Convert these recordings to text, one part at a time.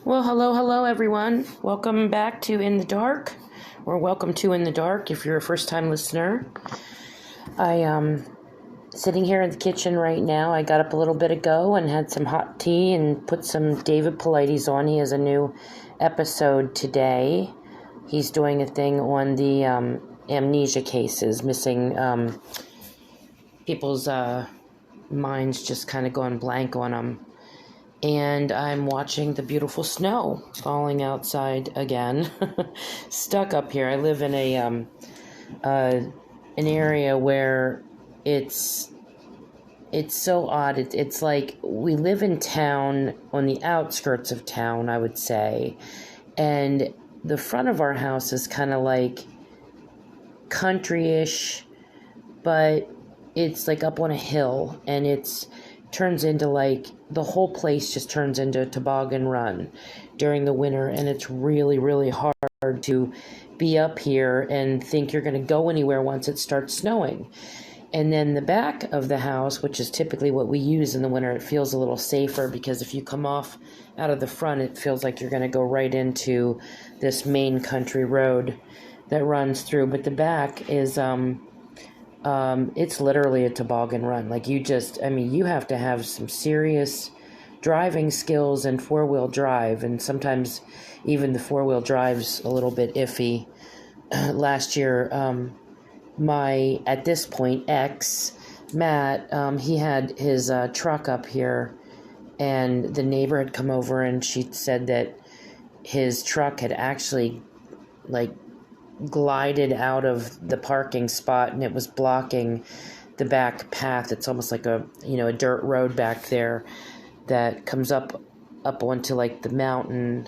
Well, hello, everyone. Welcome back to In the Dark, or welcome to In the Dark if you're a first-time listener. I am sitting here in the kitchen right now. I got up a little bit ago and had some hot tea and put some David Paulides on. He has a new episode today. He's doing a thing on the amnesia cases, missing people's minds just kind of going blank on them. And I'm watching the beautiful snow falling outside again. Stuck up here. I live in an area where it's so odd. It's like we live in town, on the outskirts of town, I would say. And the front of our house is kind of like country-ish, but it's like up on a hill, and turns into like the whole place just turns into a toboggan run during the winter, and it's really, really hard to be up here and think you're going to go anywhere once it starts snowing. And then the back of the house, which is typically what we use in the winter, it feels a little safer because if you come off out of the front, it feels like you're going to go right into this main country road that runs through. But the back is it's literally a toboggan run. Like you have to have some serious driving skills and four-wheel drive, and sometimes even the four-wheel drive's a little bit iffy. Last year, my, at this point, ex, Matt, he had his truck up here, and the neighbor had come over, and she said that his truck had actually, glided out of the parking spot, and it was blocking the back path. It's almost like a dirt road back there that comes up onto the mountain,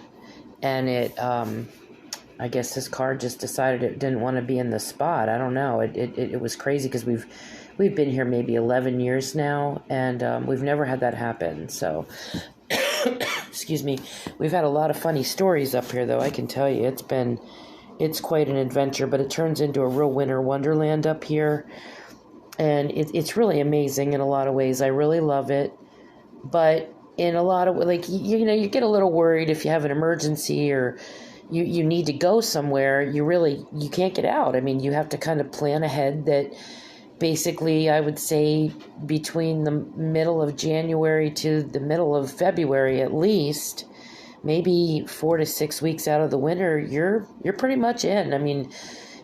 and it I guess his car just decided it didn't want to be in the spot. I don't know. It was crazy because we've been here maybe 11 years now, and we've never had that happen. So excuse me. We've had a lot of funny stories up here, though. I can tell you, it's quite an adventure, but it turns into a real winter wonderland up here. And it's really amazing in a lot of ways. I really love it. But in a lot of, you get a little worried if you have an emergency or you need to go somewhere. You can't get out. I mean, you have to kind of plan ahead that basically, I would say between the middle of January to the middle of February at least, maybe 4 to 6 weeks out of the winter, you're pretty much in. I mean,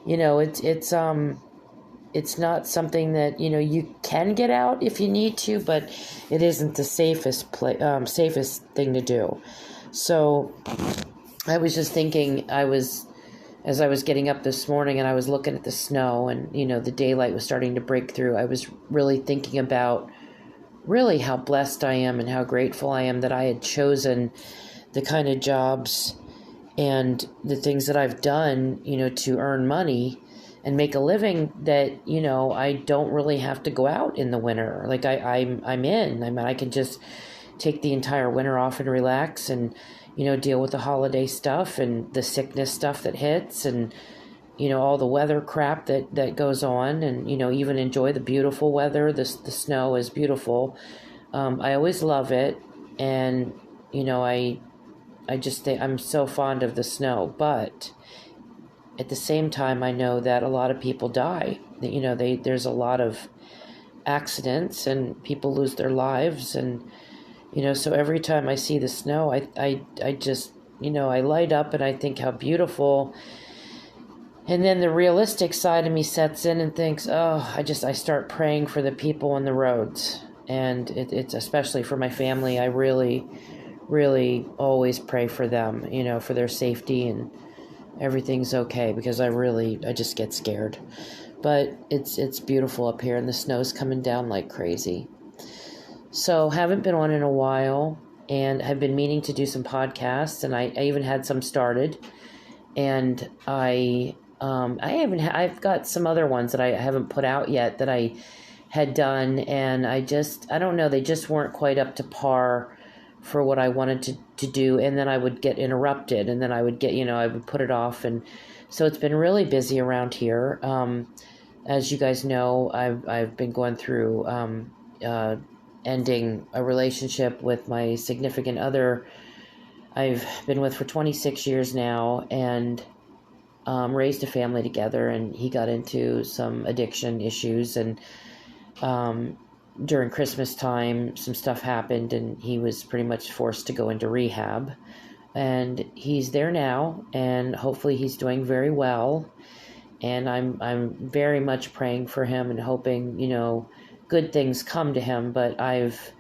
it's not something that, you can get out if you need to, but it isn't the safest thing to do. So I was just thinking, as I was getting up this morning and I was looking at the snow and, the daylight was starting to break through, I was really thinking about really how blessed I am and how grateful I am that I had chosen the kind of jobs and the things that I've done, to earn money and make a living that, I don't really have to go out in the winter. I'm in. I mean, I can just take the entire winter off and relax and, deal with the holiday stuff and the sickness stuff that hits and, all the weather crap that goes on and, even enjoy the beautiful weather. The snow is beautiful. I always love it. And, I just think I'm so fond of the snow, but at the same time, I know that a lot of people die. There's a lot of accidents and people lose their lives, and so every time I see the snow, I just I light up and I think how beautiful. And then the realistic side of me sets in and thinks, I start praying for the people on the roads, and it's especially for my family. I really always pray for them, for their safety and everything's okay, because I just get scared. But it's beautiful up here and the snow's coming down like crazy. So haven't been on in a while and have been meaning to do some podcasts, and I even had some started, and I've got some other ones that I haven't put out yet that I had done, and I don't know, they just weren't quite up to par for what I wanted to do, and then I would get interrupted, and then I would I would put it off, and so it's been really busy around here. As you guys know, I've been going through ending a relationship with my significant other I've been with for 26 years now, and raised a family together, and he got into some addiction issues, and during Christmas time, some stuff happened, and he was pretty much forced to go into rehab. And he's there now, and hopefully he's doing very well. And I'm very much praying for him and hoping, good things come to him. But I've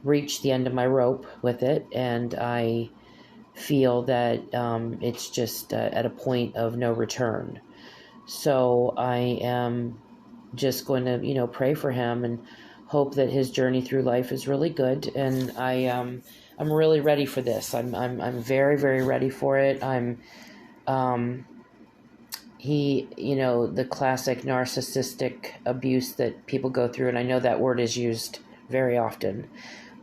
reached the end of my rope with it, and I feel that it's just at a point of no return. So I am just going to, pray for him and hope that his journey through life is really good. And I'm really ready for this. I'm very, very ready for it. The classic narcissistic abuse that people go through, and I know that word is used very often,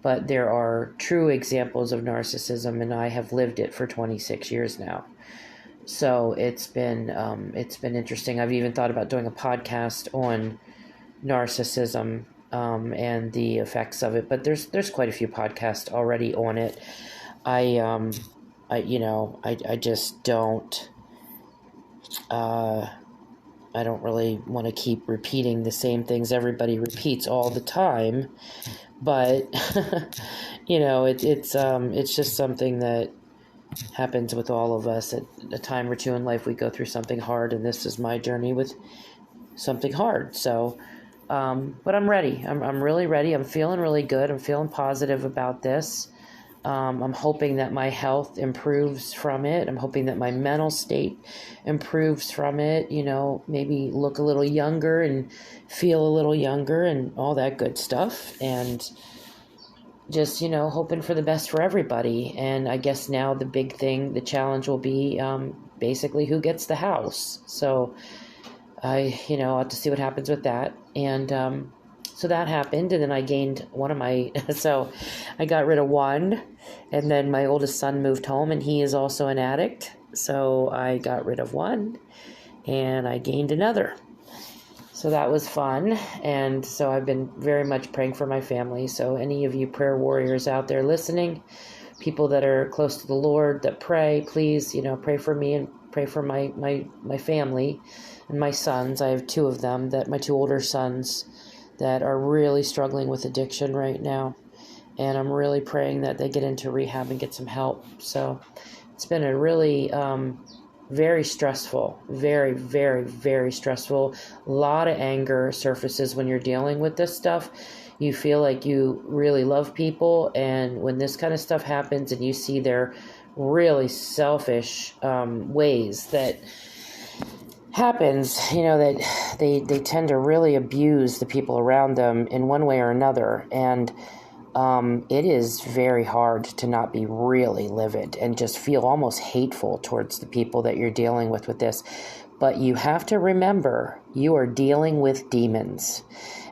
but there are true examples of narcissism, and I have lived it for 26 years now. So it's been interesting. I've even thought about doing a podcast on narcissism and the effects of it, but there's quite a few podcasts already on it. I just don't. I don't really want to keep repeating the same things everybody repeats all the time, but it's just something that happens with all of us at a time or two in life. We go through something hard, and this is my journey with something hard. So, but I'm ready. I'm really ready. I'm feeling really good. I'm feeling positive about this. I'm hoping that my health improves from it. I'm hoping that my mental state improves from it. Maybe look a little younger and feel a little younger and all that good stuff. And just, hoping for the best for everybody. And I guess now the big thing, the challenge will be basically who gets the house. So I'll have to see what happens with that. And so that happened, and then I gained one of my, so I got rid of one, and then my oldest son moved home, and he is also an addict. So I got rid of one, and I gained another. So that was fun, and so I've been very much praying for my family. So any of you prayer warriors out there listening, people that are close to the Lord that pray, please, pray for me and pray for my family and my sons. I have two of them, my two older sons, that are really struggling with addiction right now. And I'm really praying that they get into rehab and get some help. So it's been a really very stressful, very, very, very stressful. A lot of anger surfaces when you're dealing with this stuff. You feel like you really love people. And when this kind of stuff happens and you see their really selfish ways that happens, that they tend to really abuse the people around them in one way or another. And it is very hard to not be really livid and just feel almost hateful towards the people that you're dealing with this. But you have to remember, you are dealing with demons.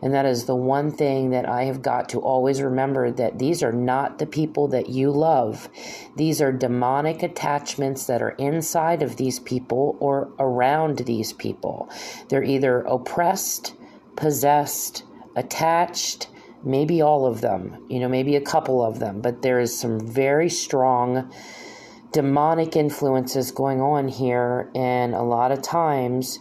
And that is the one thing that I have got to always remember, that these are not the people that you love. These are demonic attachments that are inside of these people or around these people. They're either oppressed, possessed, attached, maybe all of them, maybe a couple of them. But there is some very strong demonic influences going on here. And a lot of times,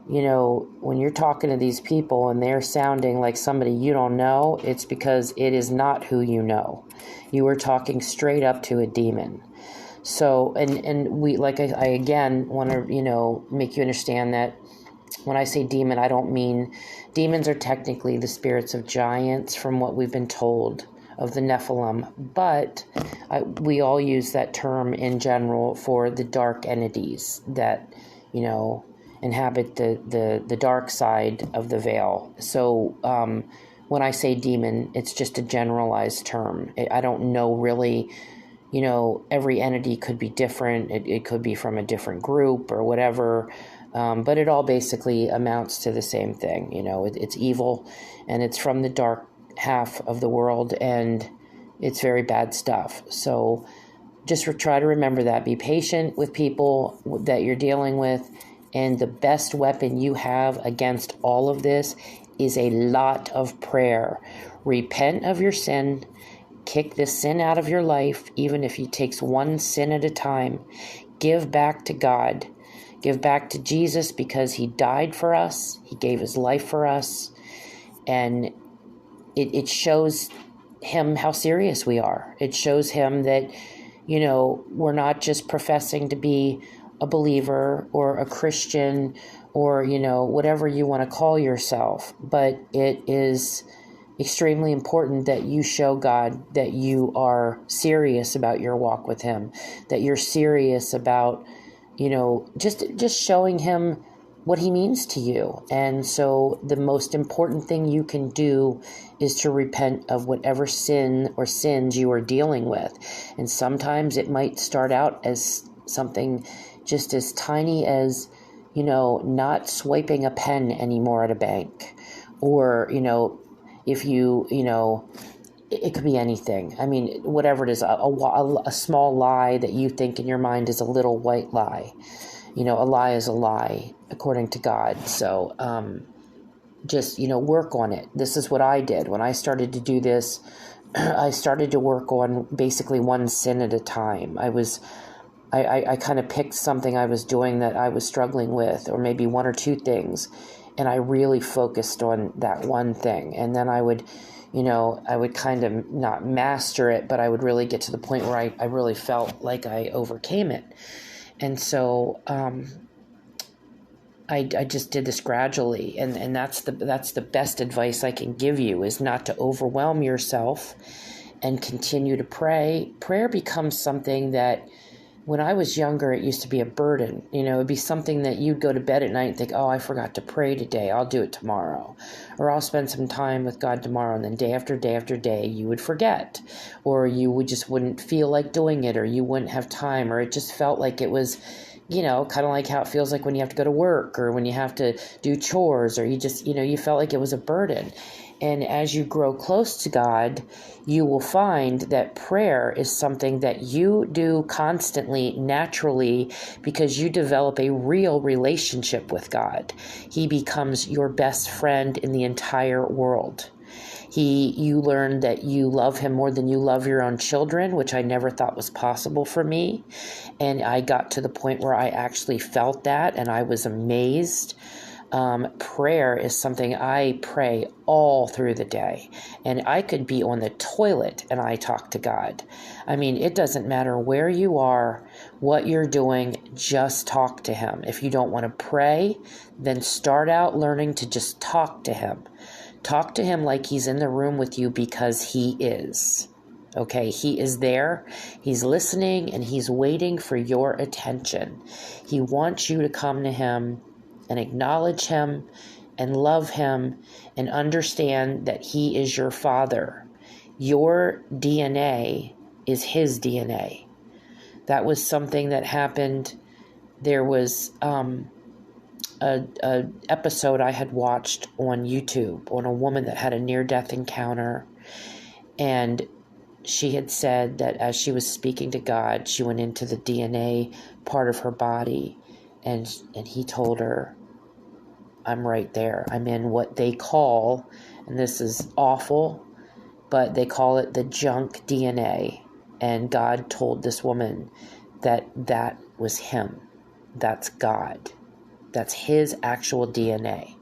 when you're talking to these people and they're sounding like somebody you don't know, it's because it is not who you know. You are talking straight up to a demon. So, and we, like I again want to, make you understand that when I say demon, I don't mean demons are technically the spirits of giants from what we've been told of the Nephilim, but we all use that term in general for the dark entities that, inhabit the dark side of the veil. So when I say demon, it's just a generalized term. I don't know really, every entity could be different. It could be from a different group or whatever, but it all basically amounts to the same thing. It's evil, and it's from the dark half of the world, and it's very bad stuff. So just try to remember that. Be patient with people that you're dealing with. And the best weapon you have against all of this is a lot of prayer. Repent of your sin. kick this sin out of your life, even if it takes one sin at a time. Give back to God. Give back to Jesus, because he died for us. He gave his life for us. And it shows him how serious we are. It shows him that, we're not just professing to be a believer or a Christian or, whatever you want to call yourself. But it is extremely important that you show God that you are serious about your walk with him, that you're serious about, just showing him what he means to you. And so the most important thing you can do is to repent of whatever sin or sins you are dealing with. And sometimes it might start out as something just as tiny as, not swiping a pen anymore at a bank, or, if it could be anything. I mean, whatever it is, a small lie that you think in your mind is a little white lie. A lie is a lie, according to God. So just, work on it. This is what I did. When I started to do this, I started to work on basically one sin at a time. I kind of picked something I was doing that I was struggling with, or maybe one or two things, and I really focused on that one thing. And then I would kind of not master it, but I would really get to the point where I really felt like I overcame it. And so I just did this gradually, and that's the best advice I can give you, is not to overwhelm yourself and continue to pray. Prayer becomes something that, when I was younger, it used to be a burden. It'd be something that you'd go to bed at night and think, oh, I forgot to pray today. I'll do it tomorrow. Or I'll spend some time with God tomorrow. And then day after day after day, you would forget. Or you wouldn't feel like doing it, or you wouldn't have time, or it just felt like it was, kind of like how it feels like when you have to go to work, or when you have to do chores, or you just, you felt like it was a burden. And as you grow close to God, you will find that prayer is something that you do constantly, naturally, because you develop a real relationship with God. He becomes your best friend in the entire world. You learn that you love him more than you love your own children, which I never thought was possible for me. And I got to the point where I actually felt that, and I was amazed. Prayer is something I pray all through the day, and I could be on the toilet and I talk to God. I mean, it doesn't matter where you are, what you're doing, just talk to him. If you don't want to pray, then start out learning to just talk to him. Talk to him like he's in the room with you, because he is. Okay, he is there. He's listening, and he's waiting for your attention. He wants you to come to him and acknowledge him and love him and understand that he is your father. Your DNA is his DNA. That was something that happened. There was a episode I had watched on YouTube on a woman that had a near-death encounter, and she had said that as she was speaking to God, she went into the DNA part of her body, and he told her, I'm right there. I'm in what they call, and this is awful, but they call it the junk DNA. And God told this woman that was him. That's God. That's his actual DNA.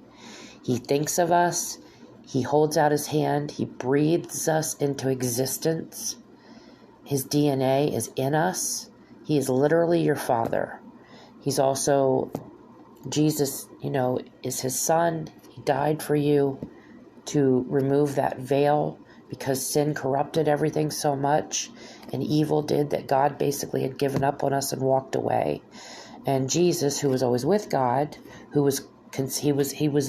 He thinks of us. He holds out his hand. He breathes us into existence. His DNA is in us. He is literally your father. He's also, Jesus, is his son. He died for you to remove that veil, because sin corrupted everything so much, and evil did, that God basically had given up on us and walked away. And Jesus, who was always with God, he was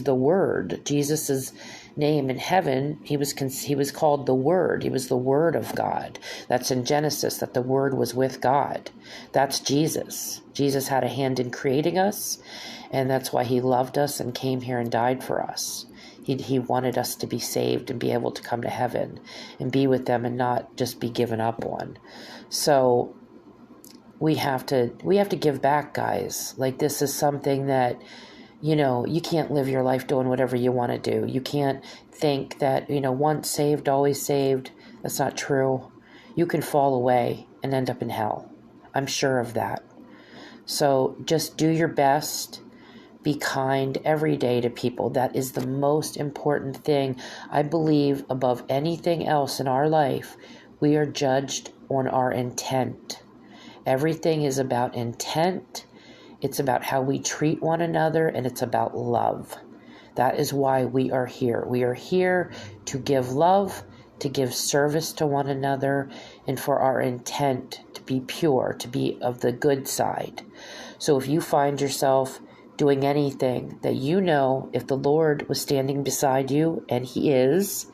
the Word. Jesus's name in heaven, he was called the Word. He was the Word of God. That's in Genesis, that the Word was with God. That's Jesus. Jesus had a hand in creating us, and that's why he loved us and came here and died for us. He wanted us to be saved and be able to come to heaven and be with them and not just be given up on. So we have to give back, guys. Like, this is something that, you can't live your life doing whatever you want to do. You can't think that, once saved, always saved. That's not true. You can fall away and end up in hell. I'm sure of that. So just do your best. Be kind every day to people. That is the most important thing. I believe above anything else in our life, we are judged on our intent. Everything is about intent. It's about how we treat one another, and it's about love. That is why we are here. We are here to give love, to give service to one another, and for our intent to be pure, to be of the good side. So if you find yourself doing anything that you know, if the Lord was standing beside you, and He is,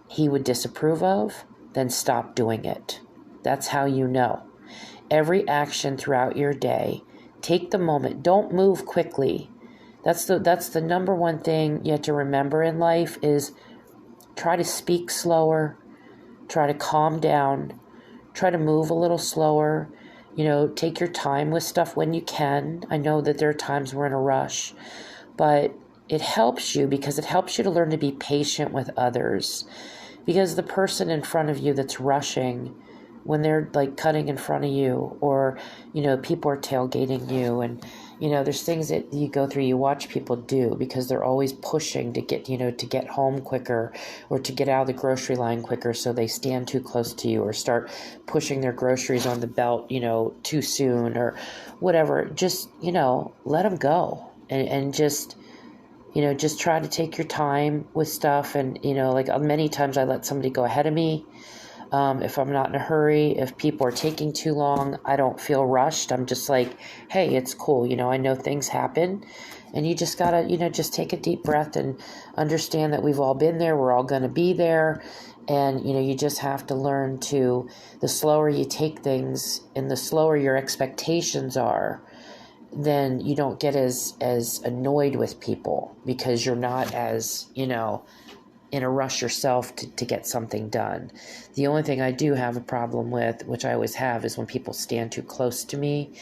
He would disapprove of, then stop doing it. That's how you know. Every action throughout your day, take the moment. Don't move quickly. That's the number one thing you have to remember in life is try to speak slower, try to calm down, try to move a little slower. Take your time with stuff when you can. I know that there are times we're in a rush, but it helps you because it helps you to learn to be patient with others. Because the person in front of you that's rushing, when they're like cutting in front of you, or, people are tailgating you, and, there's things that you go through, you watch people do because they're always pushing to get, to get home quicker or to get out of the grocery line quicker. So they stand too close to you or start pushing their groceries on the belt, too soon or whatever. Just, let them go and just, just try to take your time with stuff. And, like many times I let somebody go ahead of me. If I'm not in a hurry, if people are taking too long, I don't feel rushed. I'm just like, hey, it's cool. I know things happen, and you just gotta, just take a deep breath and understand that we've all been there. We're all going to be there. And, you just have to learn to, the slower you take things and the slower your expectations are, then you don't get as annoyed with people because you're not as, in a rush yourself to get something done. The only thing I do have a problem with, which I always have, is when people stand too close to me.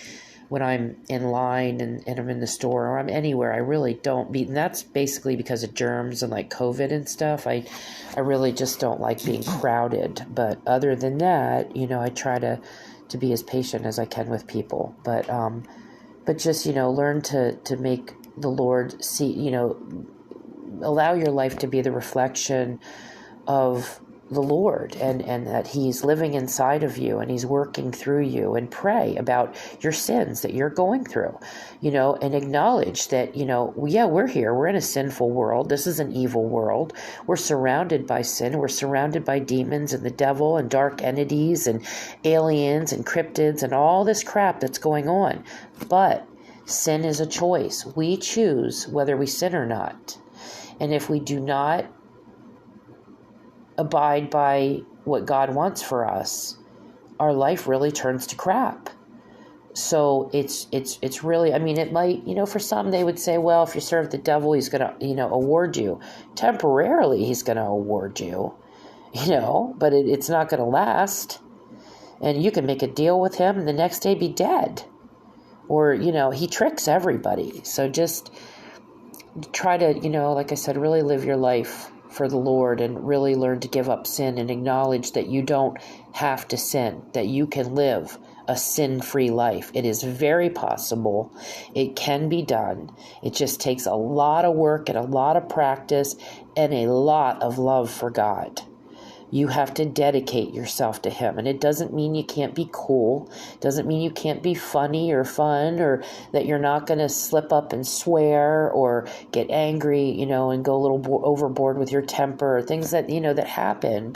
When I'm in line and I'm in the store or I'm anywhere, I really don't be, and that's basically because of germs and like COVID and stuff. I really just don't like being crowded. But other than that, I try to be as patient as I can with people. But just, learn to make the Lord see, allow your life to be the reflection of the Lord and that He's living inside of you and He's working through you, and pray about your sins that you're going through, and acknowledge that, we're here. We're in a sinful world. This is an evil world. We're surrounded by sin. We're surrounded by demons and the devil and dark entities and aliens and cryptids and all this crap that's going on. But sin is a choice. We choose whether we sin or not. And if we do not abide by what God wants for us, our life really turns to crap. So it's really, it might, for some they would say, well, if you serve the devil, he's going to, award you. Temporarily, he's going to award you, but it's not going to last. And you can make a deal with him and the next day be dead. Or, he tricks everybody. So just try to, like I said, really live your life for the Lord and really learn to give up sin and acknowledge that you don't have to sin, that you can live a sin-free life. It is very possible. It can be done. It just takes a lot of work and a lot of practice and a lot of love for God. You have to dedicate yourself to Him. And it doesn't mean you can't be cool. It doesn't mean you can't be funny or fun, or that you're not going to slip up and swear or get angry, and go a little overboard with your temper, or things that, that happen.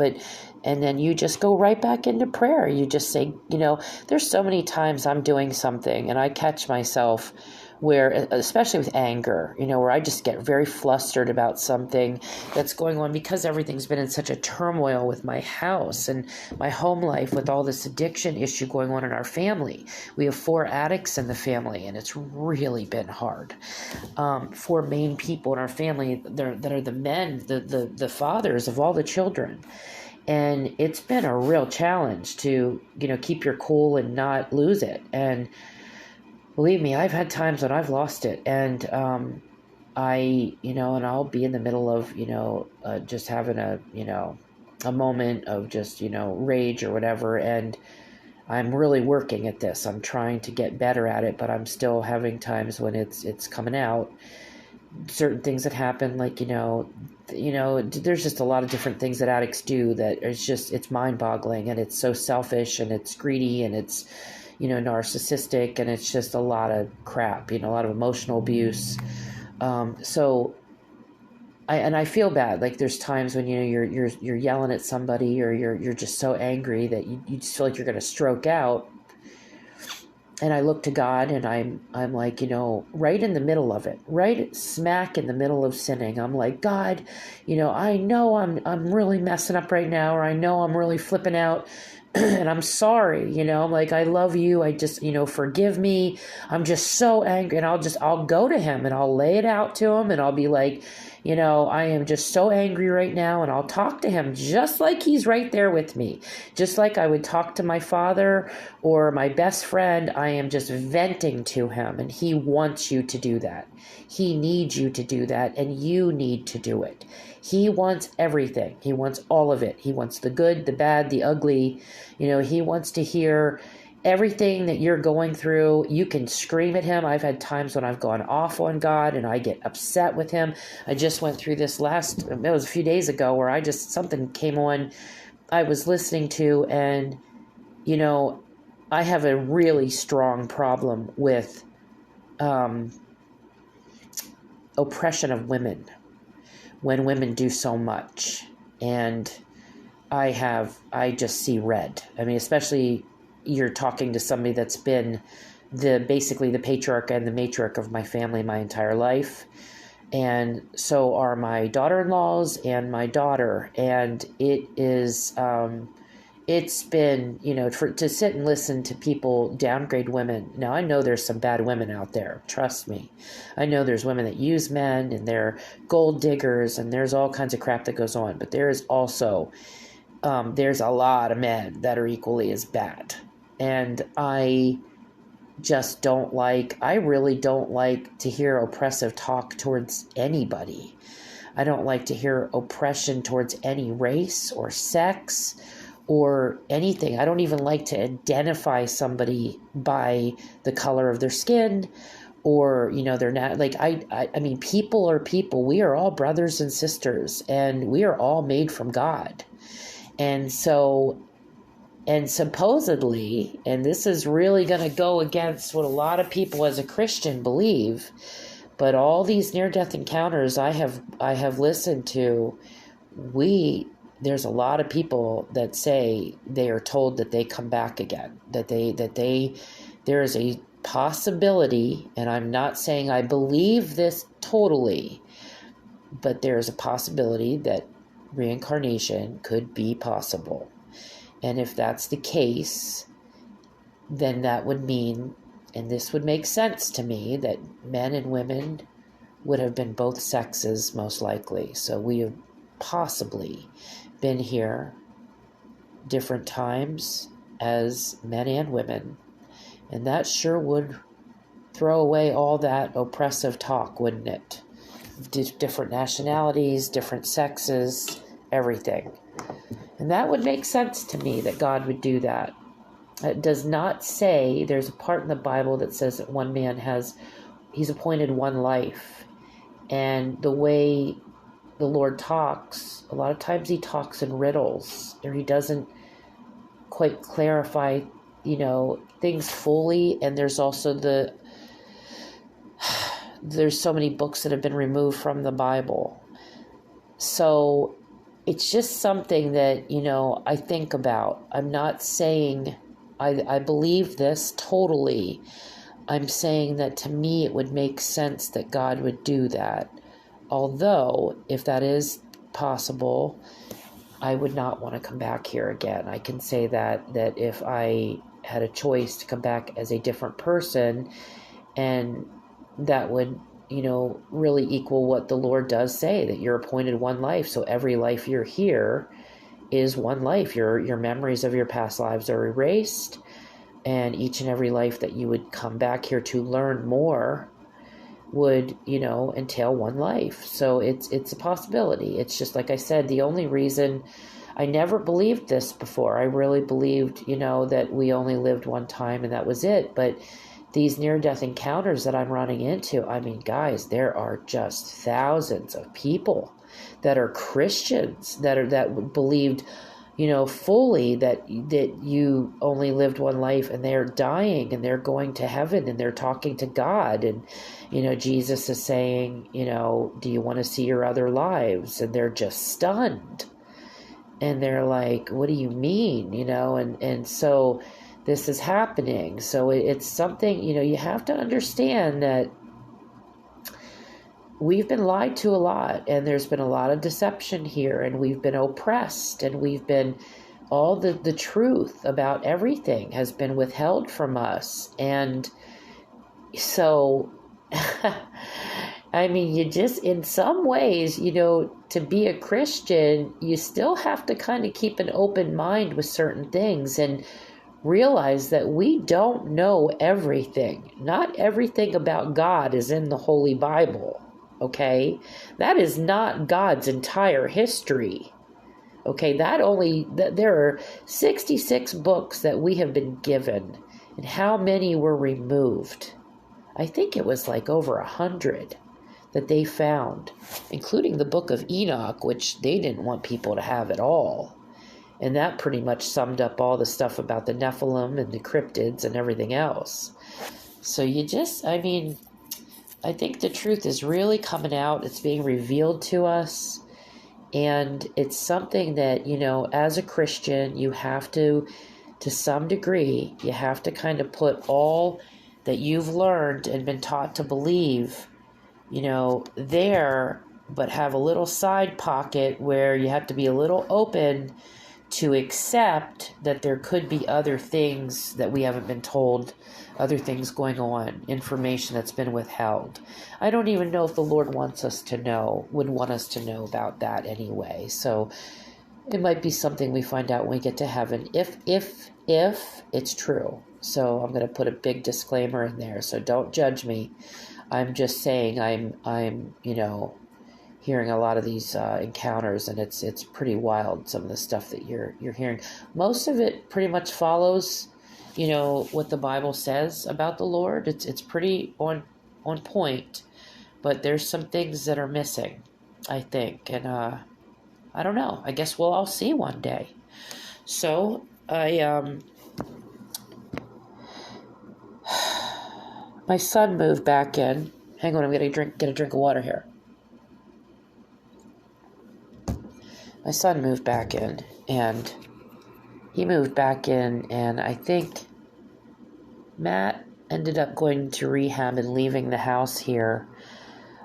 And then you just go right back into prayer. You just say, there's so many times I'm doing something and I catch myself where, especially with anger, where I just get very flustered about something that's going on because everything's been in such a turmoil with my house and my home life, with all this addiction issue going on in our family. We have 4 addicts in the family, and it's really been hard. 4 main people in our family that are the men, the fathers of all the children. And it's been a real challenge to, keep your cool and not lose it. And believe me, I've had times when I've lost it, and and I'll be in the middle of, just having a, a moment of just, rage or whatever. And I'm really working at this. I'm trying to get better at it, but I'm still having times when it's coming out. Certain things that happen, like, there's just a lot of different things that addicts do that it's mind-boggling, and it's so selfish, and it's greedy, and it's, narcissistic, and it's just a lot of crap, a lot of emotional abuse. So I feel bad. Like, there's times when, you're yelling at somebody, or you're just so angry that you just feel like you're going to stroke out. And I look to God, and I'm like, right in the middle of it, right smack in the middle of sinning. I'm like, God, I know I'm really messing up right now, or I know I'm really flipping out, and I'm sorry, I'm like, I love you. I just, forgive me. I'm just so angry. And I'll go to him, and I'll lay it out to him, and I'll be like, I am just so angry right now. And I'll talk to him just like he's right there with me. Just like I would talk to my father or my best friend. I am just venting to him, and he wants you to do that. He needs you to do that, and you need to do it. He wants everything. He wants all of it. He wants the good, the bad, the ugly. He wants to hear everything that you're going through. You can scream at him. I've had times when I've gone off on God, and I get upset with him. I just went through this it was a few days ago, where something came on I was listening to, and, I have a really strong problem with oppression of women, when women do so much. And I just see red. I mean, especially you're talking to somebody that's been basically the patriarch and the matriarch of my family my entire life. And so are my daughter-in-laws and my daughter. And it is, it's been, to sit and listen to people downgrade women. Now, I know there's some bad women out there. Trust me. I know there's women that use men, and they're gold diggers, and there's all kinds of crap that goes on. But there is also, there's a lot of men that are equally as bad. And I really don't like to hear oppressive talk towards anybody. I don't like to hear oppression towards any race or sex or anything. I don't even like to identify somebody by the color of their skin, or, they're not like, I mean, people are people. We are all brothers and sisters, and we are all made from God. And so, and supposedly, and this is really going to go against what a lot of people as a Christian believe, but all these near-death encounters I have listened to, there's a lot of people that say they are told that they come back again, that there is a possibility, and I'm not saying I believe this totally, but there is a possibility that reincarnation could be possible. And if that's the case, then that would mean, and this would make sense to me, that men and women would have been both sexes most likely. So we have possibly been here different times as men and women. And that sure would throw away all that oppressive talk, wouldn't it? Different nationalities, different sexes, everything. And that would make sense to me, that God would do that. It does not say, there's a part in the Bible that says that one man he's appointed one life. And the way the Lord talks, a lot of times he talks in riddles, or he doesn't quite clarify, things fully. And there's also there's so many books that have been removed from the Bible. So it's just something that, I think about. I'm not saying I believe this totally. I'm saying that to me it would make sense that God would do that. Although, if that is possible, I would not want to come back here again. I can say that if I had a choice to come back as a different person, and that would, really equal what the Lord does say, that you're appointed one life. So every life you're here is one life. Your memories of your past lives are erased, and each and every life that you would come back here to learn more would, entail one life. So it's a possibility. It's just, like I said, the only reason I never believed this before. I really believed, that we only lived one time and that was it. But these near-death encounters that I'm running into, I mean, guys, there are just thousands of people that are Christians that believed, fully that you only lived one life, and they're dying and they're going to heaven and they're talking to God, and Jesus is saying, do you want to see your other lives? And they're just stunned, and they're like, what do you mean? And so this is happening. So it's something, you have to understand that we've been lied to a lot, and there's been a lot of deception here, and we've been oppressed, and we've been, all the truth about everything has been withheld from us. And so, I mean, you just, in some ways, to be a Christian, you still have to kind of keep an open mind with certain things and realize that we don't know everything. Not everything about God is in the Holy Bible. Okay, that is not God's entire history. Okay, there are 66 books that we have been given, and how many were removed? I think it was like over 100 that they found, including the book of Enoch, which they didn't want people to have at all. And that pretty much summed up all the stuff about the Nephilim and the cryptids and everything else. So I think the truth is really coming out. It's being revealed to us. And it's something that, as a Christian, you have to some degree, you have to kind of put all that you've learned and been taught to believe, there, but have a little side pocket where you have to be a little open to accept that there could be other things that we haven't been told, other things going on, information that's been withheld. I don't even know if the Lord would want us to know about that anyway. So it might be something we find out when we get to heaven, if it's true. So I'm going to put a big disclaimer in there. So don't judge me. I'm just saying I'm hearing a lot of these encounters, and it's pretty wild, some of the stuff that you're hearing. Most of it pretty much follows, what the Bible says about the Lord. It's pretty on point, but there's some things that are missing, I think, and I don't know. I guess we'll all see one day. So my son moved back in. Hang on, I'm gonna get a drink of water here. My son moved back in, and I think Matt ended up going to rehab and leaving the house here,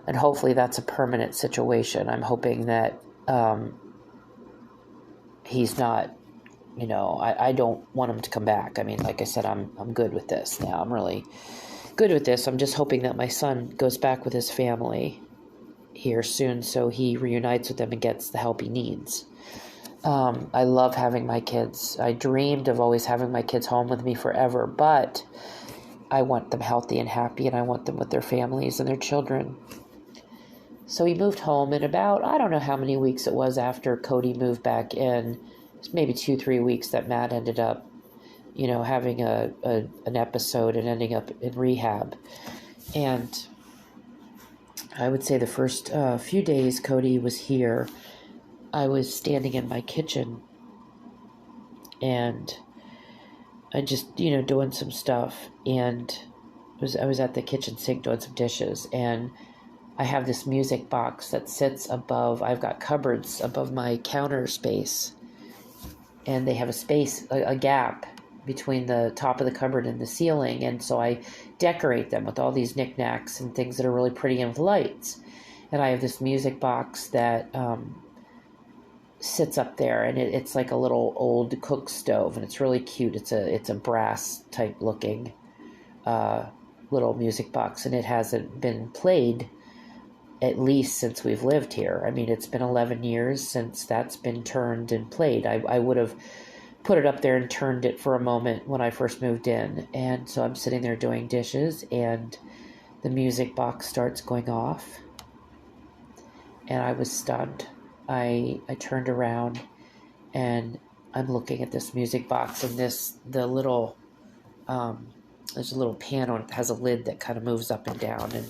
and hopefully that's a permanent situation. I'm hoping that he's not, I don't want him to come back. I mean, like I said, I'm good with this now. I'm really good with this. I'm just hoping that my son goes back with his family here soon, so he reunites with them and gets the help he needs. I love having my kids. I dreamed of always having my kids home with me forever, but I want them healthy and happy, and I want them with their families and their children. So he moved home, and about, I don't know how many weeks it was after Cody moved back in, maybe 2-3 weeks, that Matt ended up, having an episode and ending up in rehab. And I would say the first few days Cody was here, I was standing in my kitchen, and I just, doing some stuff, and I was at the kitchen sink doing some dishes, and I have this music box that sits above. I've got cupboards above my counter space, and they have a gap between the top of the cupboard and the ceiling, and so I decorate them with all these knickknacks and things that are really pretty and with lights. And I have this music box that sits up there, and it's like a little old cook stove, and it's really cute. It's a brass type looking little music box, and it hasn't been played at least since we've lived here. I mean, it's been 11 years since that's been turned and played. I would have put it up there and turned it for a moment when I first moved in. And so I'm sitting there doing dishes, and the music box starts going off, and I was stunned. I turned around, and I'm looking at this music box, and there's a little panel, and it has a lid that kind of moves up and down, and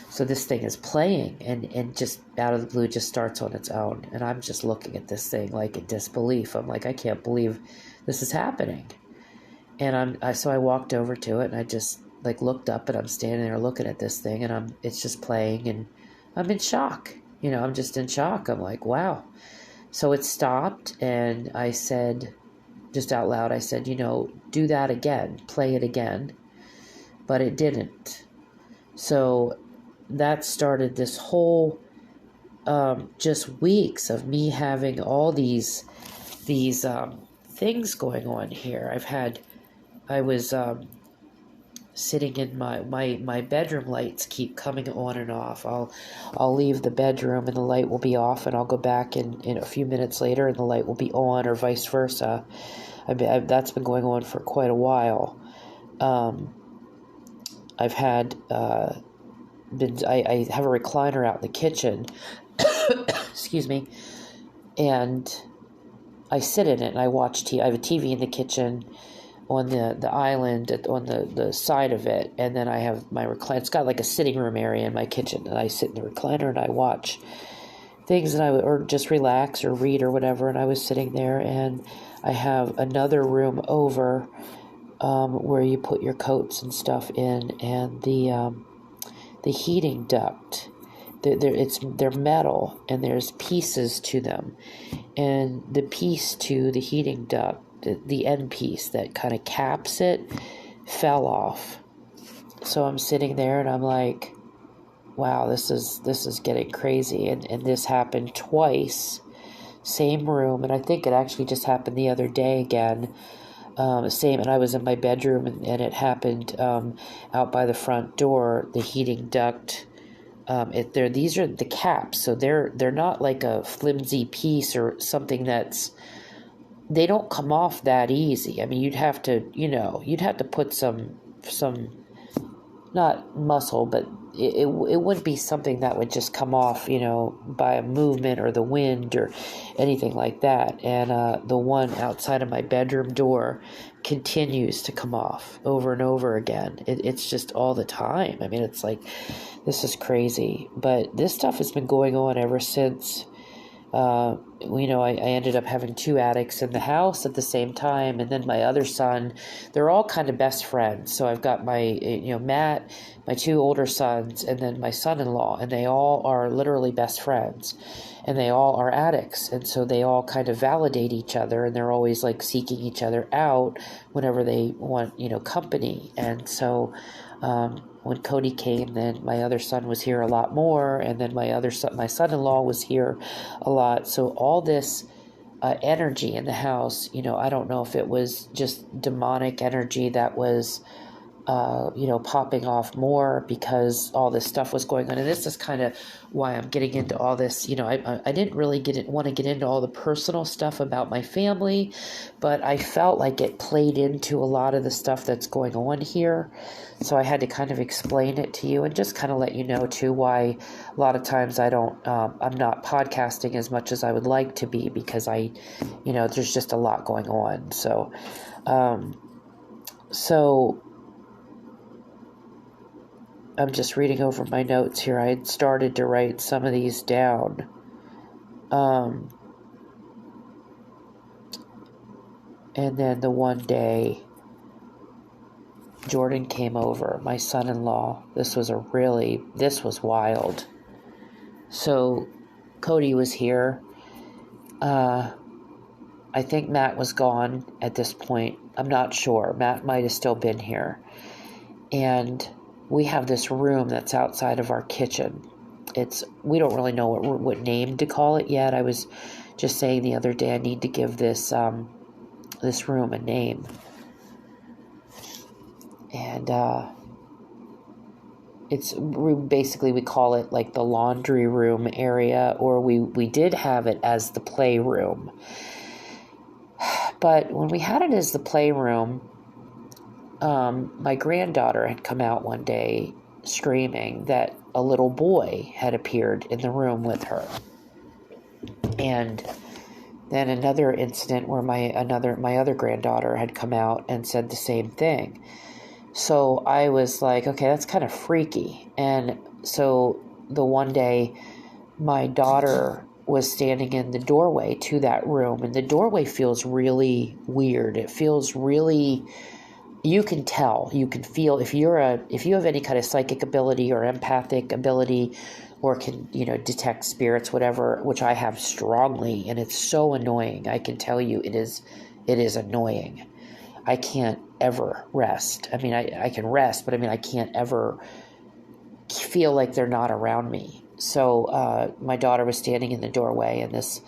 so this thing is playing, and just out of the blue just starts on its own, and I'm just looking at this thing like in disbelief. I'm like, I can't believe this is happening. And so I walked over to it, and I just like looked up, and I'm standing there looking at this thing, and it's just playing, and I'm in shock. I'm just in shock. I'm like, wow. So it stopped, and I said, just out loud, I said, do that again, play it again. But it didn't. So that started this whole just weeks of me having all these things going on here. I was sitting in my bedroom. Lights keep coming on and off. I'll leave the bedroom and the light will be off, and I'll go back in a few minutes later and the light will be on, or vice versa. That's been going on for quite a while. I've had I have a recliner out in the kitchen, excuse me, and I sit in it and I watch TV. I have a TV in the kitchen on the island on the side of it, and then I have my recliner. It's got like a sitting room area in my kitchen, and I sit in the recliner and I watch things, or just relax or read or whatever. And I was sitting there, and I have another room over where you put your coats and stuff in, and the heating duct. They're metal, and there's pieces to them, and the piece to the heating duct, the end piece that kind of caps it, fell off. So I'm sitting there and I'm like, wow, this is getting crazy. And this happened twice, same room, and I think it actually just happened the other day again. Same, and I was in my bedroom, and it happened out by the front door. The heating duct, these are the caps, so they're not like a flimsy piece or something they don't come off that easy. I mean, you'd have to put some not muscle, but it wouldn't be something that would just come off, by a movement or the wind or anything like that. And the one outside of my bedroom door continues to come off over and over again. It's just all the time. I mean, it's like, this is crazy. But this stuff has been going on ever since. I ended up having two addicts in the house at the same time, and then my other son. They're all kind of best friends. So I've got my, Matt, my two older sons, and then my son-in-law, and they all are literally best friends, and they all are addicts, and so they all kind of validate each other, and they're always like seeking each other out whenever they want, company. And so when Cody came, then my other son was here a lot more, and then my son-in-law was here a lot. So all this energy in the house, I don't know if it was just demonic energy that was popping off more because all this stuff was going on. And this is kind of why I'm getting into all this. I didn't really want to get into all the personal stuff about my family, but I felt like it played into a lot of the stuff that's going on here. So I had to kind of explain it to you and just kind of let you know too why a lot of times I'm not podcasting as much as I would like to be, because there's just a lot going on. So I'm just reading over my notes here. I had started to write some of these down. And then the one day, Jordan came over, my son-in-law. This was wild. So Cody was here. I think Matt was gone at this point. I'm not sure. Matt might have still been here. And we have this room that's outside of our kitchen. We don't really know what name to call it yet. I was just saying the other day I need to give this room a name. And we call it like the laundry room area, or we did have it as the playroom. But when we had it as the playroom, my granddaughter had come out one day screaming that a little boy had appeared in the room with her. And then another incident where my other granddaughter had come out and said the same thing. So I was like, okay, that's kind of freaky. And so the one day my daughter was standing in the doorway to that room, and the doorway feels really weird. It feels really, you can tell, you can feel, if you have any kind of psychic ability or empathic ability, or can, detect spirits, whatever, which I have strongly, and it's so annoying. I can tell you it is annoying. I can't ever rest. I mean, I can rest, but I mean, I can't ever feel like they're not around me. So my daughter was standing in the doorway, and this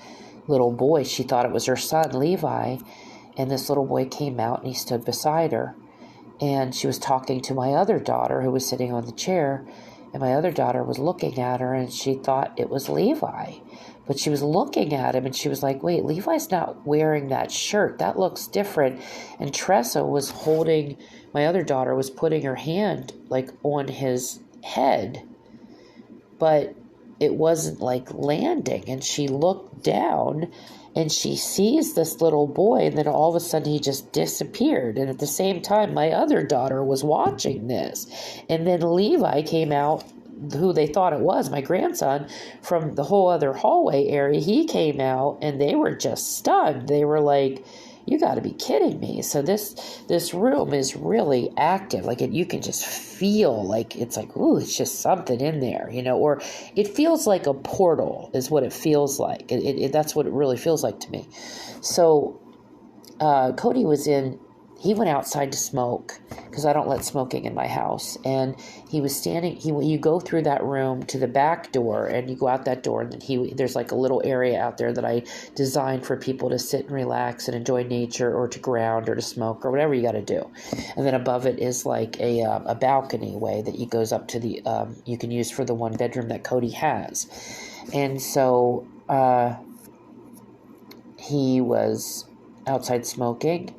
little boy, she thought it was her son, Levi, and this little boy came out and he stood beside her. And she was talking to my other daughter who was sitting on the chair, and my other daughter was looking at her, and she thought it was Levi. But she was looking at him, and she was like, wait, Levi's not wearing that shirt. That looks different. And Tressa was holding, my other daughter was putting her hand, like, on his head. But it wasn't, like, landing. And she looked down, and she sees this little boy, and then all of a sudden he just disappeared. And at the same time, my other daughter was watching this. And then Levi came out, who they thought it was, my grandson, from the whole other hallway area. He came out, and they were just stunned. They were like, you got to be kidding me. So this room is really active. Like, you can just feel like, it's like, ooh, it's just something in there, or it feels like a portal is what it feels like. That's what it really feels like to me. So Cody he went outside to smoke, because I don't let smoking in my house. And he was standing, you go through that room to the back door, and you go out that door, and then there's like a little area out there that I designed for people to sit and relax and enjoy nature, or to ground, or to smoke, or whatever you got to do. And then above it is like a balcony way that goes up to the, you can use for the one bedroom that Cody has. And so he was outside smoking,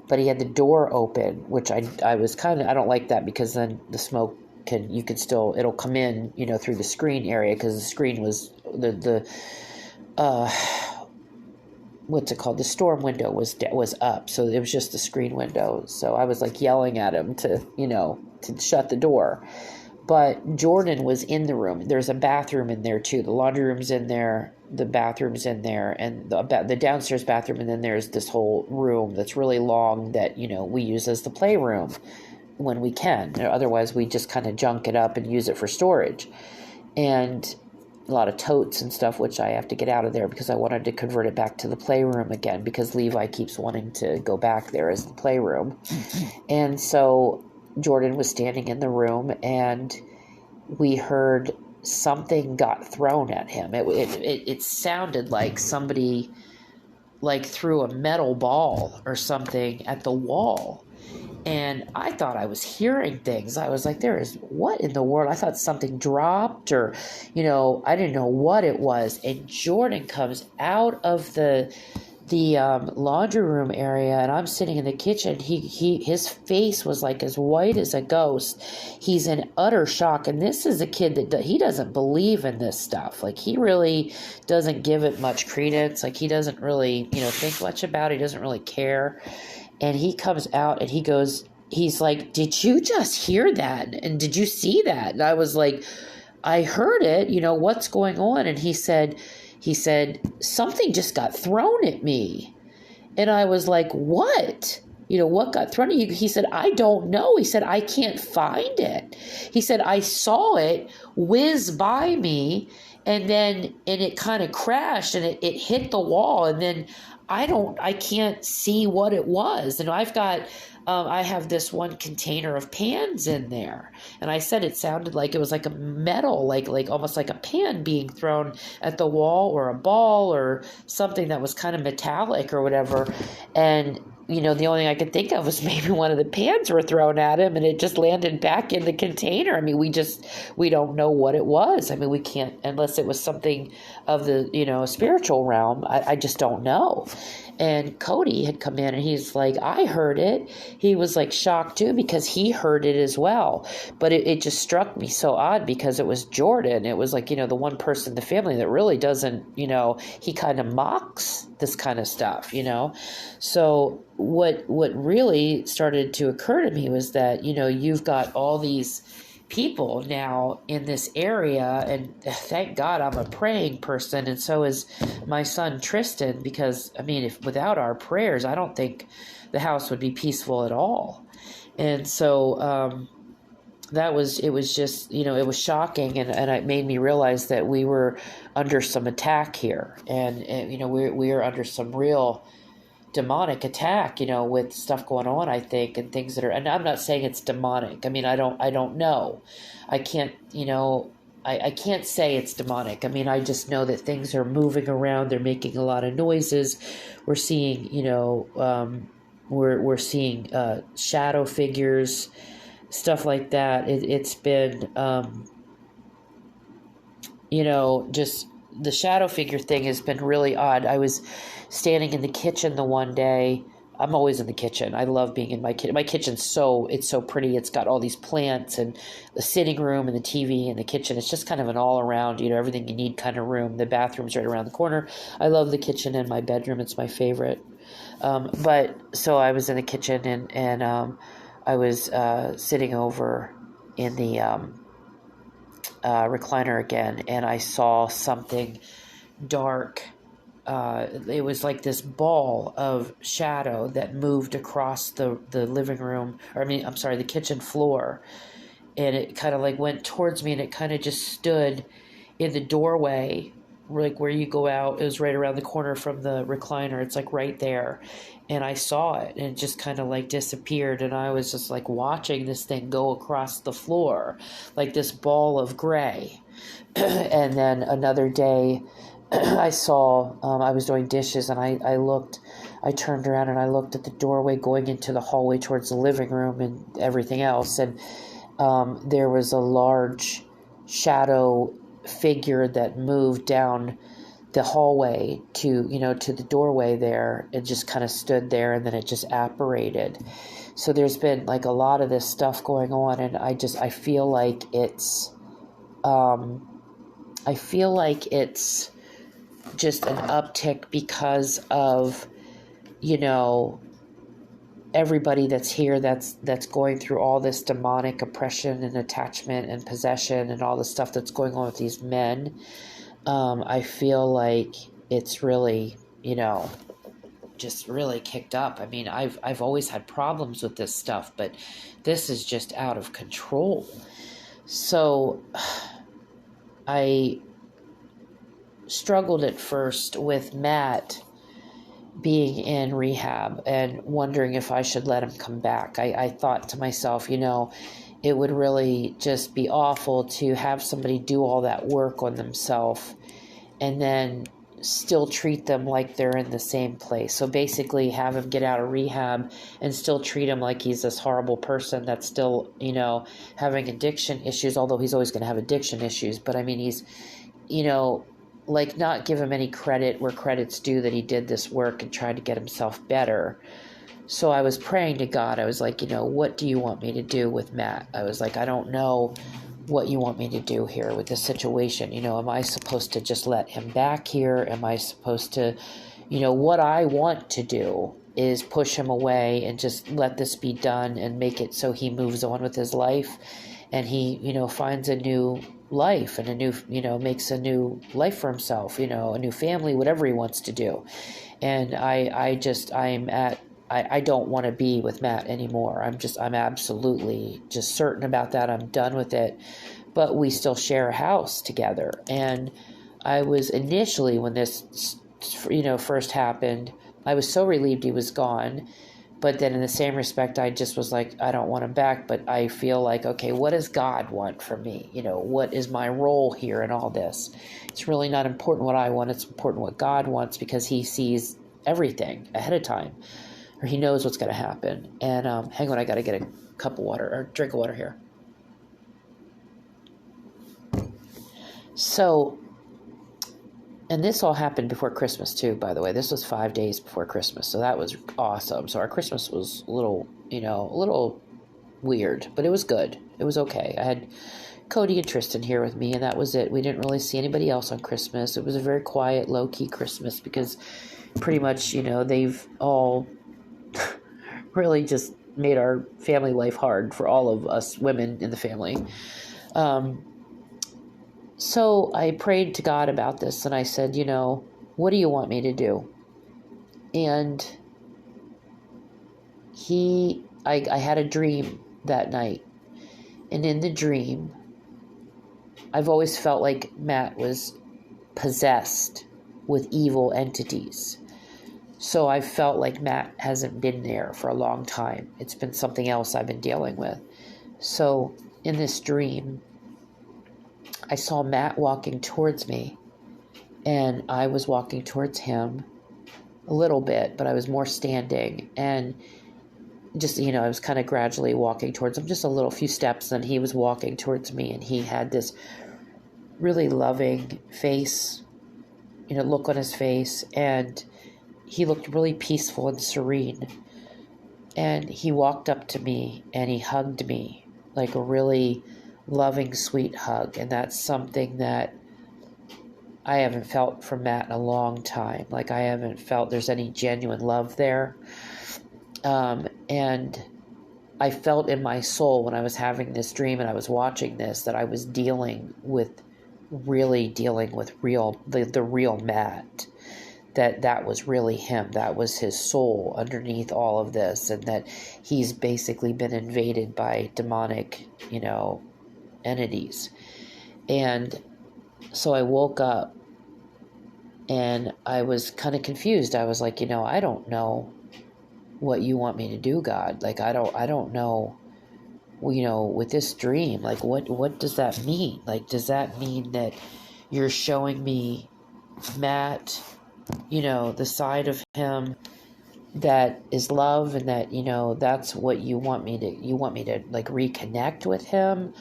but he had the door open, which I was kind of, I don't like that, because then the smoke it'll come in, through the screen area, because the screen was, what's it called? The storm window was up. So it was just the screen window. So I was like yelling at him to shut the door. But Jordan was in the room. There's a bathroom in there too. The laundry room's in there, the bathroom's in there, and the downstairs bathroom, and then there's this whole room that's really long that, we use as the playroom when we can. Otherwise, we just kind of junk it up and use it for storage. And a lot of totes and stuff, which I have to get out of there, because I wanted to convert it back to the playroom again, because Levi keeps wanting to go back there as the playroom. And so Jordan was standing in the room, and we heard something got thrown at him. It sounded like somebody threw a metal ball or something at the wall. And I thought I was hearing things. I was like, what in the world? I thought something dropped, or, I didn't know what it was. And Jordan comes out of the laundry room area, and I'm sitting in the kitchen. His face was like as white as a ghost. He's in utter shock, and this is a kid that he doesn't believe in this stuff. Like, he really doesn't give it much credence. Like, he doesn't really think much about it. He doesn't really care. And he comes out, and he's like, did you just hear that? And did you see that? And I was like, I heard it. What's going on? And he said, something just got thrown at me. And I was like, what? What got thrown at you? He said, I don't know. He said, I can't find it. He said, I saw it whiz by me, and it kind of crashed, and it hit the wall. And then I can't see what it was. And I have this one container of pans in there. And I said it sounded like it was like a metal, like almost like a pan being thrown at the wall, or a ball, or something that was kind of metallic or whatever. And, the only thing I could think of was maybe one of the pans were thrown at him, and it just landed back in the container. I mean, we don't know what it was. I mean, we can't, unless it was something of the, spiritual realm. I just don't know. And Cody had come in, and he's like, I heard it. He was like shocked too, because he heard it as well. But it just struck me so odd, because it was Jordan. It was like, the one person in the family that really doesn't, he kind of mocks this kind of stuff, So what really started to occur to me was that, you've got all these people now in this area, and thank God I'm a praying person, and so is my son Tristan, because if without our prayers, I don't think the house would be peaceful at all. And so it was just, it was shocking, and it made me realize that we were under some attack here, and we are under some real demonic attack, with stuff going on, I think, and things that are, and I'm not saying it's demonic. I don't know. I can't, I can't say it's demonic. I just know that things are moving around. They're making a lot of noises. We're seeing, we're seeing shadow figures, stuff like that. It's been, just the shadow figure thing has been really odd. I was standing in the kitchen the one day. I'm always in the kitchen. I love being in my kitchen. My kitchen's so pretty. It's got all these plants and the sitting room and the TV and the kitchen. It's just kind of an all around, everything you need kind of room. The bathroom's right around the corner. I love the kitchen and my bedroom. It's my favorite. But so I was in the kitchen and I was sitting over in the recliner again, and I saw something dark. It was like this ball of shadow that moved across the living room, the kitchen floor. And it kind of like went towards me, and it kind of just stood in the doorway, like where you go out. It was right around the corner from the recliner. It's like right there. And I saw it, and it just kind of like disappeared. And I was just like watching this thing go across the floor, like this ball of gray. And then another day, I saw, I was doing dishes, and I turned around and I looked at the doorway going into the hallway towards the living room and everything else. And there was a large shadow figure that moved down the hallway to the doorway there. It just kind of stood there, and then it just apparated. So there's been like a lot of this stuff going on, and I feel like it's just an uptick because of, everybody that's here that's going through all this demonic oppression and attachment and possession and all the stuff that's going on with these men. I feel like it's really, just really kicked up. I've always had problems with this stuff, but this is just out of control. So I struggled at first with Matt being in rehab and wondering if I should let him come back. I thought to myself, it would really just be awful to have somebody do all that work on themselves and then still treat them like they're in the same place. So basically have him get out of rehab and still treat him like he's this horrible person that's still, having addiction issues, although he's always going to have addiction issues. But he's, like not give him any credit where credit's due that he did this work and tried to get himself better. So I was praying to God. I was like, what do you want me to do with Matt? I was like, I don't know what you want me to do here with this situation. Am I supposed to just let him back here? Am I supposed to, what I want to do is push him away and just let this be done and make it so he moves on with his life and he, finds a new life and a new, makes a new life for himself, a new family, whatever he wants to do. And I don't want to be with Matt anymore. I'm absolutely just certain about that. I'm done with it. But we still share a house together. And I was initially, when this, first happened, I was so relieved he was gone. But then in the same respect, I just was like, I don't want him back. But I feel like, okay, what does God want from me? What is my role here in all this? It's really not important what I want. It's important what God wants, because he sees everything ahead of time. Or he knows what's going to happen. And hang on, I got to get a cup of water, or drink of water here. So, and this all happened before Christmas too, by the way. This was 5 days before Christmas, so that was awesome. So our Christmas was a little weird, but it was good. It was okay. I had Cody and Tristan here with me, and that was it. We didn't really see anybody else on Christmas. It was a very quiet, low-key Christmas because pretty much, they've all really just made our family life hard for all of us women in the family. So I prayed to God about this, and I said, what do you want me to do? And I had a dream that night. And in the dream, I've always felt like Matt was possessed with evil entities. So I felt like Matt hasn't been there for a long time. It's been something else I've been dealing with. So in this dream, I saw Matt walking towards me, and I was walking towards him a little bit, but I was more standing, and just, I was kind of gradually walking towards him, just a little few steps, and he was walking towards me, and he had this really loving face, look on his face, and he looked really peaceful and serene. And he walked up to me and he hugged me like a really loving, sweet hug. And that's something that I haven't felt from Matt in a long time. Like, I haven't felt there's any genuine love there. And I felt in my soul when I was having this dream and I was watching this that I was really dealing with the real Matt. That was really him. That was his soul underneath all of this, and that he's basically been invaded by demonic, entities. And so I woke up and I was kind of confused. I was like, I don't know what you want me to do, God. Like, I don't know, with this dream, like, what does that mean? Like, does that mean that you're showing me Matt, the side of him that is love, and that, that's what you want me to like reconnect with him?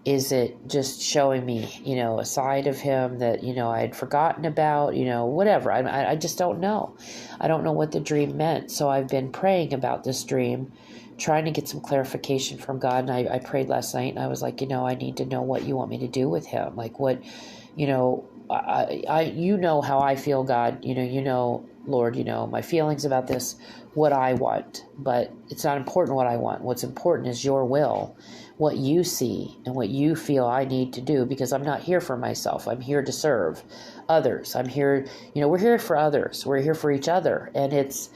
Is it just showing me, a side of him that, I had forgotten about, whatever. I just don't know. I don't know what the dream meant. So I've been praying about this dream, trying to get some clarification from God. And I prayed last night, and I was like, I need to know what you want me to do with him. Like, what, I how I feel, God, Lord, my feelings about this, what I want, but it's not important what I want. What's important is your will, what you see and what you feel I need to do, because I'm not here for myself. I'm here to serve others. I'm here, we're here for others. We're here for each other. And it's,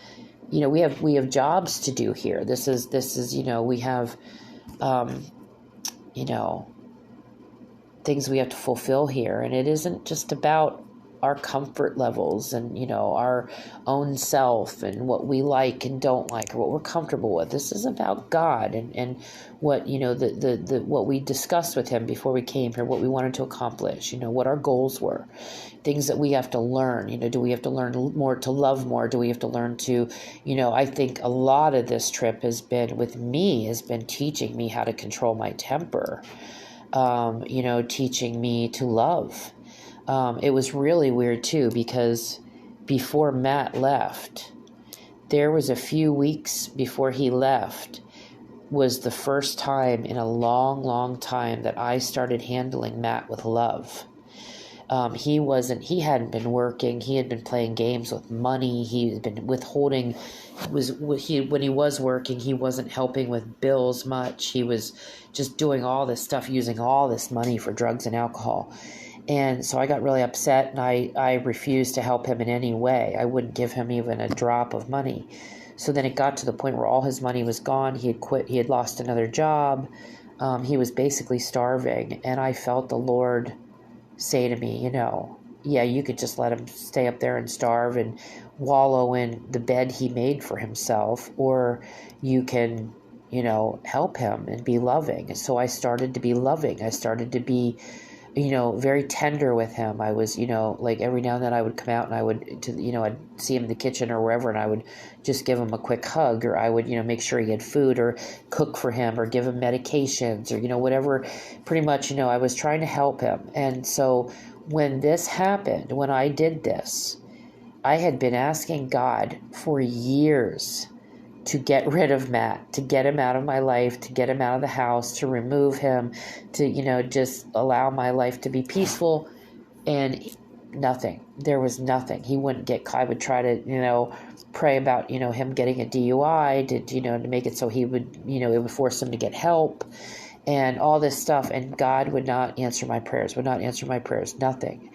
we have jobs to do here. This is, we have, things we have to fulfill here. And it isn't just about our comfort levels and, our own self and what we like and don't like, or what we're comfortable with. This is about God and what, what we discussed with him before we came here, what we wanted to accomplish, what our goals were, things that we have to learn. Do we have to learn more to love more? Do we have to learn to, I think a lot of this trip has been teaching me how to control my temper, teaching me to love. It was really weird too, because before Matt left, there was a few weeks before he left, was the first time in a long, long time that I started handling Matt with love. He hadn't been working. He had been playing games with money. He had been withholding, when he was working, he wasn't helping with bills much. He was just doing all this stuff, using all this money for drugs and alcohol. And so I got really upset, and I refused to help him in any way. I wouldn't give him even a drop of money. So then it got to the point where all his money was gone. He had quit. He had lost another job. He was basically starving. And I felt the Lord say to me, yeah, you could just let him stay up there and starve and wallow in the bed he made for himself, or you can, help him and be loving. And so I started to be loving. I started to be, very tender with him. I was, like every now and then I would come out and I would, I'd see him in the kitchen or wherever, and I would just give him a quick hug, or I would, make sure he had food, or cook for him, or give him medications, or, whatever. Pretty much, I was trying to help him. And so when this happened, when I did this, I had been asking God for years to get rid of Matt, to get him out of my life, to get him out of the house, to remove him, to, just allow my life to be peaceful. And nothing. There was nothing. He wouldn't get, I would try to, pray about, him getting a DUI, to make it so he would, it would force him to get help and all this stuff. And God would not answer my prayers, nothing.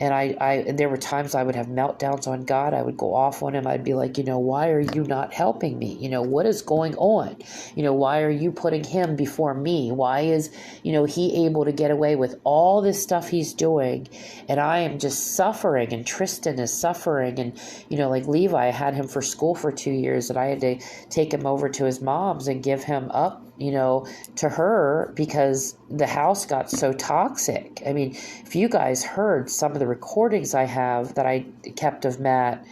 And there were times I would have meltdowns on God. I would go off on him. I'd be like, why are you not helping me? What is going on? Why are you putting him before me? Why is, he able to get away with all this stuff he's doing? And I am just suffering, and Tristan is suffering. And, like Levi, I had him for school for 2 years, and I had to take him over to his mom's and give him up, to her, because the house got so toxic. I mean, if you guys heard some of the recordings I have that I kept of Matt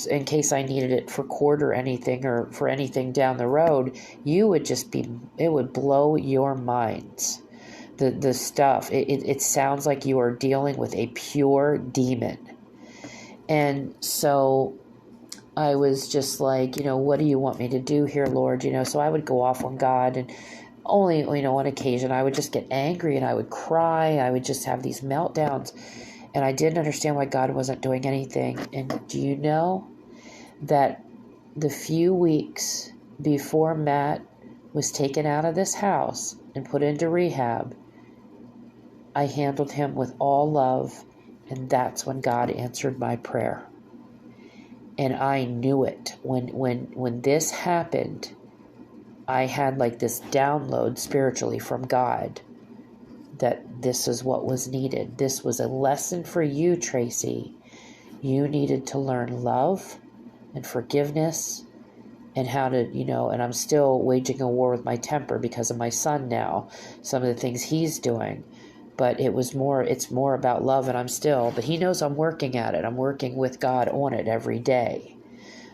in case I needed it for court or anything, or for anything down the road, it would blow your minds. The stuff, it sounds like you are dealing with a pure demon. And so I was just like, what do you want me to do here, Lord? So I would go off on God, and only, on occasion I would just get angry and I would cry. I would just have these meltdowns, and I didn't understand why God wasn't doing anything. And do you know that the few weeks before Matt was taken out of this house and put into rehab, I handled him with all love, and that's when God answered my prayer. And I knew it. When this happened, I had like this download spiritually from God that this is what was needed. This was a lesson for you, Tracy. You needed to learn love and forgiveness, and how to, and I'm still waging a war with my temper because of my son now, some of the things he's doing. But it's more about love, and but he knows I'm working at it. I'm working with God on it every day.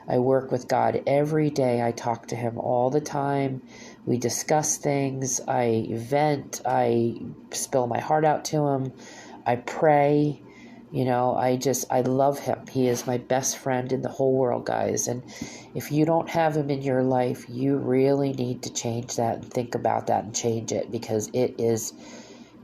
I work with God every day. I talk to him all the time. We discuss things. I vent. I spill my heart out to him. I pray. I love him. He is my best friend in the whole world, guys. And if you don't have him in your life, you really need to change that and think about that and change it, because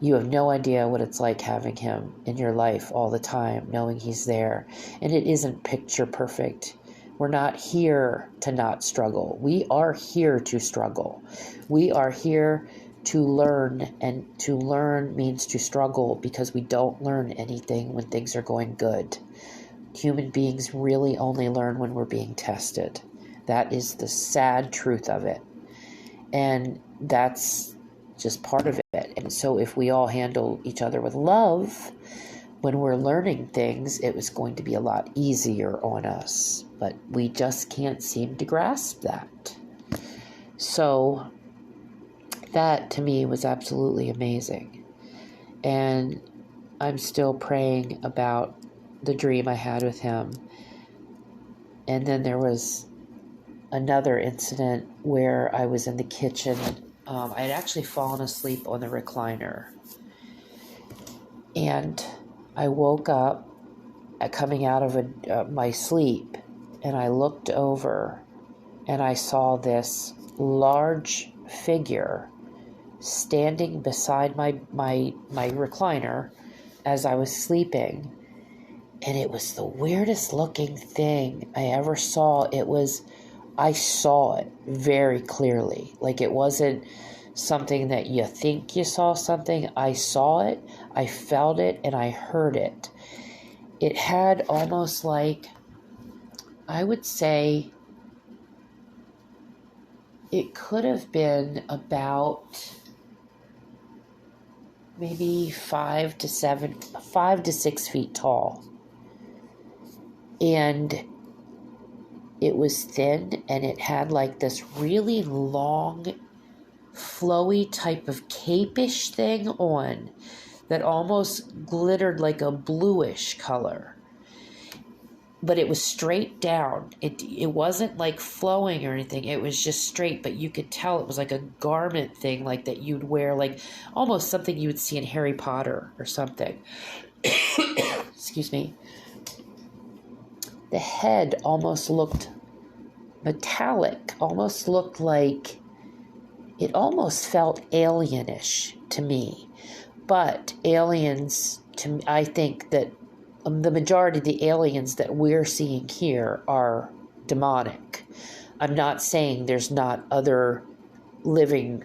you have no idea what it's like having him in your life all the time, knowing he's there. And it isn't picture perfect. We're not here to not struggle. We are here to struggle. We are here to learn, and to learn means to struggle, because we don't learn anything when things are going good. Human beings really only learn when we're being tested. That is the sad truth of it. And that's just part of it. And so if we all handle each other with love when we're learning things, it was going to be a lot easier on us. But we just can't seem to grasp that. So that to me was absolutely amazing. And I'm still praying about the dream I had with him. And then there was another incident where I was in the kitchen. I had actually fallen asleep on the recliner. And I woke up coming out of my sleep, and I looked over, and I saw this large figure standing beside my recliner as I was sleeping. And it was the weirdest looking thing I ever saw. I saw it very clearly. Like, it wasn't something that you think you saw something. I saw it, I felt it, and I heard it. It had almost like, I would say, it could have been about maybe 5 to 6 feet tall. And it was thin, and it had like this really long, flowy type of cape-ish thing on that almost glittered like a bluish color. But it was straight down. It wasn't like flowing or anything. It was just straight, but you could tell it was like a garment thing, like that you'd wear, like almost something you would see in Harry Potter or something. Excuse me. The head almost looked metallic, almost looked like, it almost felt alienish to me. But aliens, I think that the majority of the aliens that we're seeing here are demonic. I'm not saying there's not other living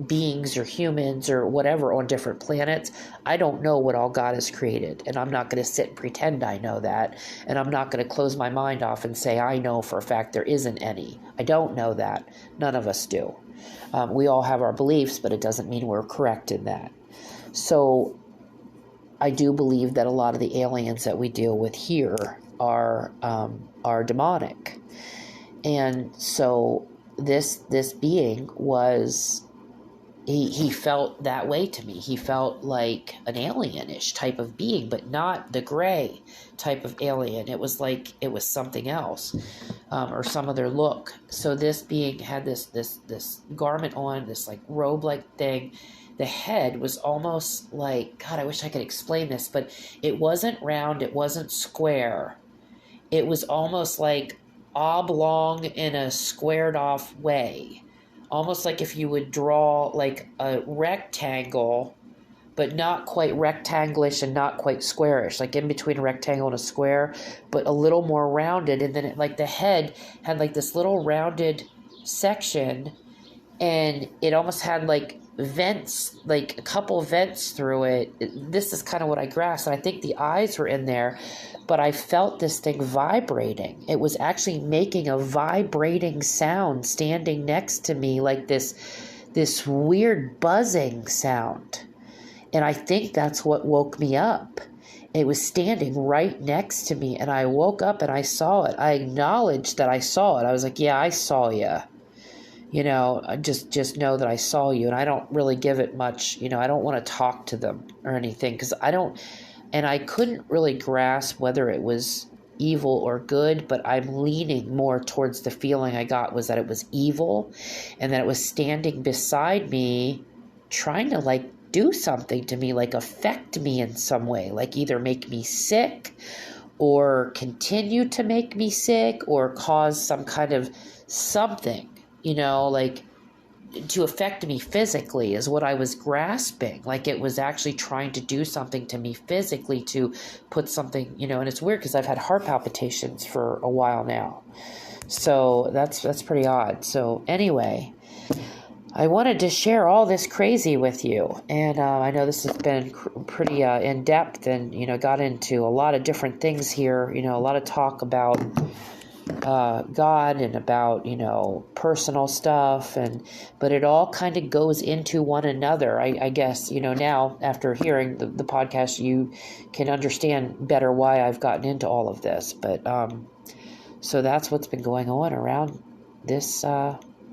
beings or humans or whatever on different planets. I don't know what all God has created, and I'm not going to sit and pretend I know that, and I'm not going to close my mind off and say I know for a fact there isn't any. I don't know that. None of us do. We all have our beliefs, but it doesn't mean we're correct in that. So I do believe that a lot of the aliens that we deal with here are demonic. And so this being was, he felt that way to me. He felt like an alienish type of being, but not the gray type of alien. It was like it was something else, or some other look. So this being had this garment on, this like robe-like thing. The head was almost like, God, I wish I could explain this, but it wasn't round, it wasn't square. It was almost like oblong in a squared off way. Almost like if you would draw like a rectangle, but not quite rectanglish and not quite squarish, like in between a rectangle and a square, but a little more rounded. And then it, like the head had like this little rounded section, and it almost had like vents, like a couple vents through it. This is kind of what I grasped, and I think the eyes were in there, but I felt this thing vibrating. It was actually making a vibrating sound standing next to me, like this weird buzzing sound. And I think that's what woke me up. It was standing right next to me, and I woke up and I saw it. I acknowledged that I saw it. I was like, yeah, I saw you. You know, just know that I saw you, and I don't really give it much, you know, I don't want to talk to them or anything, because I couldn't really grasp whether it was evil or good, but I'm leaning more towards the feeling I got was that it was evil, and that it was standing beside me trying to like do something to me, like affect me in some way, like either make me sick or continue to make me sick or cause some kind of something. You know, like to affect me physically is what I was grasping. Like it was actually trying to do something to me physically, to put something, you know, and it's weird because I've had heart palpitations for a while now. So that's pretty odd. So anyway, I wanted to share all this crazy with you. And I know this has been pretty in-depth, and, you know, got into a lot of different things here. You know, a lot of talk about God and about, you know, personal stuff, but it all kind of goes into one another. I guess, you know, now after hearing the podcast, you can understand better why I've gotten into all of this. But so that's what's been going on around this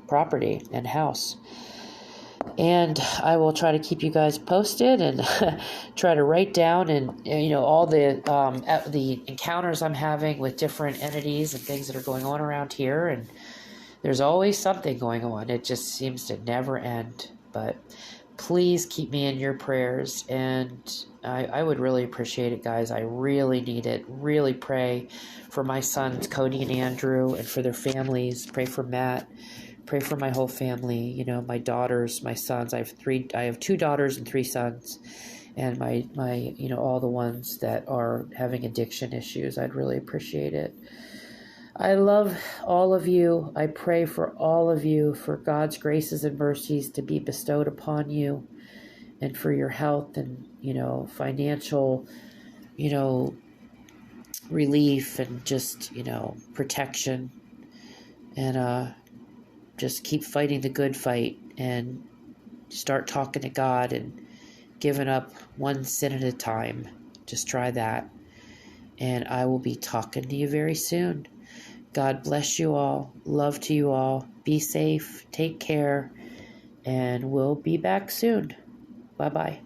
property and house. And I will try to keep you guys posted and try to write down and, you know, all the encounters I'm having with different entities and things that are going on around here. And there's always something going on. It just seems to never end. But please keep me in your prayers. And I would really appreciate it, guys. I really need it. Really pray for my sons, Cody and Andrew, and for their families. Pray for Matt. Pray for my whole family, you know, my daughters, my sons. I have 2 daughters and 3 sons, and my, you know, all the ones that are having addiction issues. I'd really appreciate it. I love all of you. I pray for all of you, for God's graces and mercies to be bestowed upon you, and for your health and, you know, financial, you know, relief, and just, you know, protection. And, just keep fighting the good fight and start talking to God and giving up one sin at a time. Just try that. And I will be talking to you very soon. God bless you all. Love to you all. Be safe. Take care. And we'll be back soon. Bye-bye.